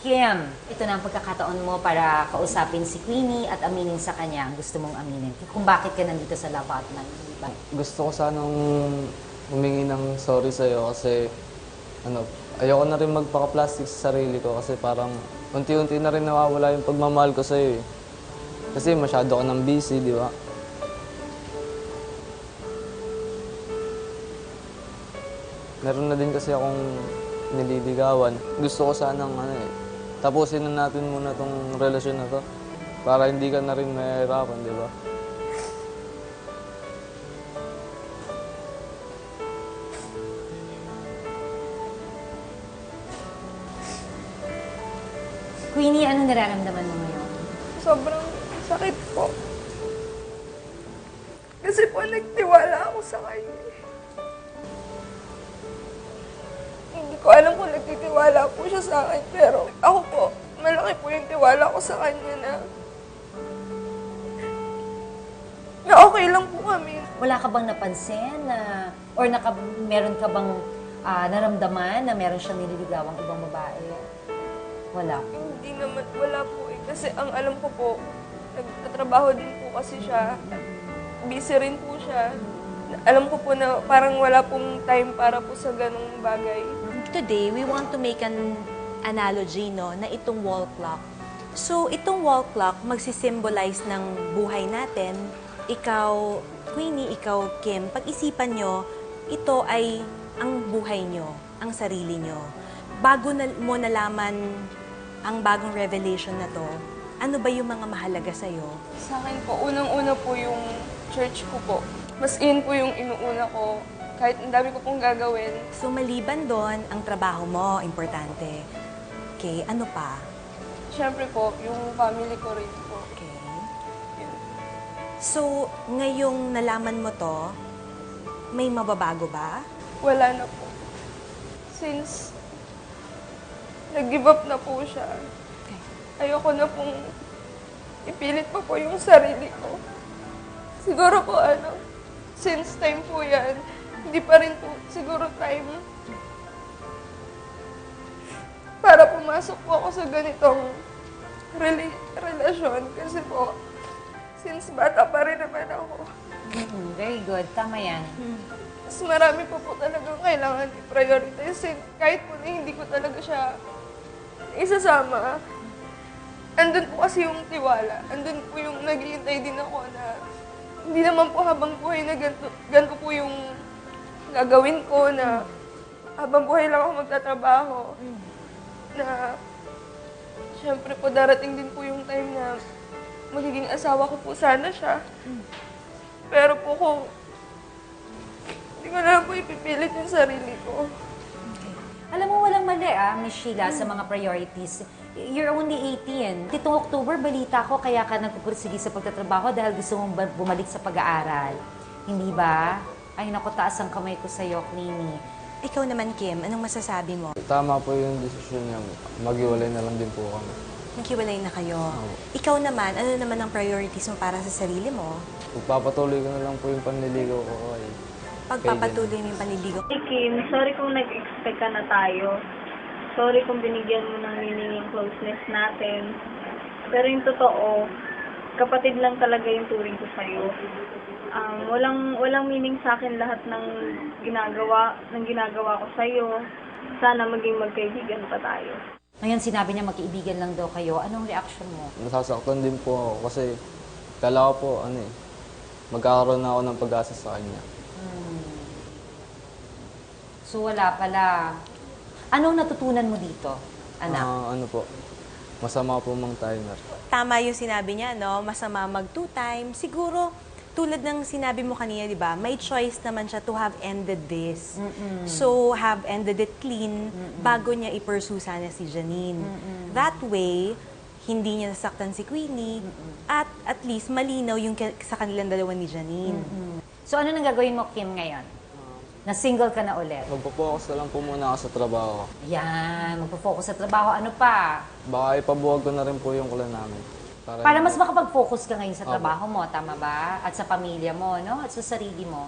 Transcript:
Kim, ito na ang pagkakataon mo para kausapin si Queenie at aminin sa kanya ang gusto mong aminin. Kung bakit ka nandito sa Love Hotline, di ba? Gusto ko sanang humingi ng sorry sa'yo kasi ayoko na rin magpaka-plastic sa sarili ko kasi parang unti-unti na rin nawawala yung pagmamahal ko sa'yo eh. Kasi masyado ka nang busy, di ba? Meron na din kasi akong nililigawan. Gusto ko sanang tapusin na natin muna tong relasyon na to para hindi ka na rin mahihirapan, di ba? Queenie, anong nararamdaman mo ngayon? Sobrang sakit po. Kasi po nagtiwala ako sa kanya. Hindi ko alam kung nagtitiwala po siya sa akin, pero ako po, malaki po yung tiwala ko sa kanya na okay lang po kami. Wala ka bang napansin na, or meron ka bang naramdaman na meron siyang nililigawan ibang babae? Wala. Hindi naman, wala po eh. Kasi ang alam ko po, nagtatrabaho din po kasi siya. Busy rin po siya. Alam ko po na parang wala pong time para po sa ganung bagay. Today, we want to make an analogy, no, na itong wall clock. So, itong wall clock magsisymbolize ng buhay natin. Ikaw, Queenie, ikaw, Kim, pag-isipan nyo, ito ay ang buhay nyo, ang sarili nyo. Bago mo nalaman ang bagong revelation na to, ano ba yung mga mahalaga sa'yo? Sa akin po, unang-una po yung church ko po. Mas in po yung inuuna ko. Kahit ang dami ko pong gagawin. So, maliban doon, ang trabaho mo, importante. Okay, ano pa? Siyempre po, yung family ko rin po. Okay. Yun. So, ngayong nalaman mo to, may mababago ba? Wala na po. Since nag-give up na po siya, ayoko na pong ipilit pa po yung sarili ko. Siguro po since time po yan, hindi pa rin po siguro time para pumasok po ako sa ganitong relasyon. Kasi po, since bata pa rin naman ako. Very good. Tama yan. Mas marami pa po talagang kailangan i-prioritize. Kahit po na hindi ko talaga siya isasama, andun po kasi yung tiwala. Andun po yung naghihintay din ako na hindi naman po habang buhay na ganito po yung gagawin ko, na habang buhay lang ako magtatrabaho. Na syempre po darating din po yung time na magiging asawa ko po sana siya. Pero po kung hindi ko na po ipipilit yung sarili ko. Alam mo, walang mali Miss Sheila, sa mga priorities. You're only 18. Itong October, balita ko, kaya ka nagpupursige sa pagtatrabaho dahil gusto mong bumalik sa pag-aaral. Hindi ba? Ay, naku, taas ang kamay ko sa'yo, Queenie. Ikaw naman, Kim, anong masasabi mo? Tama po yung desisyon niya. Maghiwalay na lang din po kami. Naghiwalay na kayo. Ikaw naman, ano naman ang priorities mo para sa sarili mo? Pagpapatuloy ko na lang po yung panliligaw ko kay Pagpapatuloy mo yung panliligaw. Hey Kim, sorry kung nag-expect ka na tayo. Sorry kung binigyan mo ng meaning yung closeness natin. Pero yung totoo, kapatid lang talaga yung turing ko sa'yo. Walang meaning sa akin lahat ng ginagawa ko sa'yo. Sana maging magkaibigan pa tayo. Ngayon, sinabi niya magkaibigan lang daw kayo. Anong reaction mo? Nasasaktan din po ako kasi kala ko po, magkakaroon na ako ng pag-asa sa kanya. So, wala pala. Anong natutunan mo dito, anak? Masama po mang timer. Tama yung sinabi niya, no? Masama mag-two time. Siguro, tulad ng sinabi mo kanina, di ba? May choice naman siya to have ended this. So, have ended it clean bago niya i-pursue sana si Janine. That way, hindi niya nasaktan si Queenie at least malinaw yung sa kanilang dalawa ni Janine. So, ano nang gagawin mo, Kim, ngayon? Na single ka na ulit? Magpo-focus na lang po muna ako sa trabaho. Yan, magpo-focus sa trabaho. Ano pa? Baka ipabuwag ko na rin po yung kulan namin. Para mas makapag-focus ka ngayon sa trabaho mo, tama ba? At sa pamilya mo, no? At sa sarili mo.